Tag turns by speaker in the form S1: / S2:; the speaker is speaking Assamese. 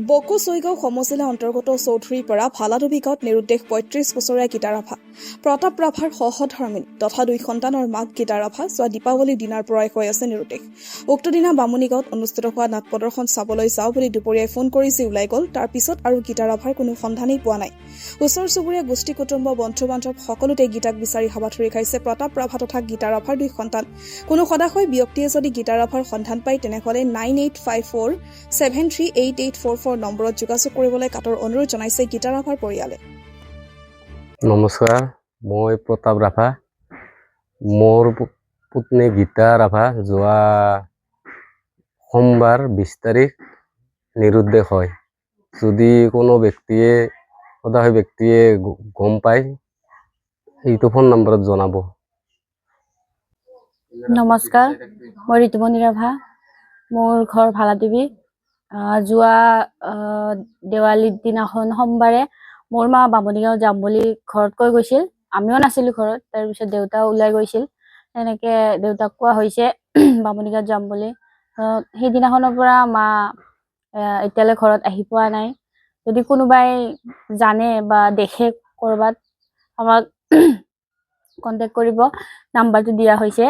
S1: বকো ছৈগাঁও সমজিলা অন্তৰ্গত চৌধুৰীৰ পৰা ভালাডুবি গাঁৱত নিৰুদ্দেশ ৩৫ বছৰীয়া গীতা ৰাভা প্ৰতাপ ৰাভাৰ সহধৰ্মিনী তথা 2 সন্তানৰ মাক গীতা ৰাভা যোৱা দীপাৱলীৰ দিনাৰ পৰাই হৈ আছে নিৰুদ্দেশ। উক্ত দিনা বামুণী গাঁৱত অনুষ্ঠিত হোৱা নাট প্ৰদৰ্শন চাবলৈ যাওঁ বুলি দুপৰীয়াই ফোন কৰি যি ওলাই গ'ল, তাৰ পিছত আৰু গীতা ৰাভাৰ কোনো সন্ধানেই পোৱা নাই। ওচৰ চুবুৰীয়া গোষ্ঠী কুটুম্ব বন্ধু বান্ধৱ সকলোতে গীতাক বিচাৰি হাবাথুৰি খাইছে প্ৰতাপ ৰাভা তথা গীতা ৰাভাৰ 2 সন্তান। কোনো সদাশয় ব্যক্তিয়ে যদি গীতা ৰাভাৰ সন্ধান পায় তেনেহ'লে 9854738844 নম্বৰত যোগাযোগ কৰিবলৈ কাটৰ অনুৰোধ জনাইছে গীতা ৰাভাৰ পৰিয়ালে।
S2: নমস্কাৰ, মই প্ৰতাপ ৰাভা। মোৰ পত্নী গীতা ৰাভা যোৱা সোমবাৰ 20 তাৰিখ নিৰুদ্দেশ হয়। যদি কোনো ব্যক্তিয়ে সদায় ব্যক্তিয়ে গম পায় এইটো ফোন নম্বৰত জনাব।
S3: নমস্কাৰ, মই ঋতুমণি ৰাভা। মোৰ ঘৰ ভালাডুবি। যোৱা দেৱালীৰ দিনাখন সোমবাৰে মোৰ মা বামুণীগাঁও যাম বুলি ঘৰত কৈ গৈছিল। আমিও নাছিলোঁ ঘৰত। তাৰপিছত দেউতা ওলাই গৈছিল। তেনেকৈ দেউতাক কোৱা হৈছে বামুণীগাঁৱত যাম বুলি। সেইদিনাখনৰ পৰা মা এতিয়ালৈ ঘৰত আহি পোৱা নাই। যদি কোনোবাই জানে বা দেখে ক'ৰবাত আমাক কণ্টেক্ট কৰিব, নাম্বাৰটো দিয়া হৈছে।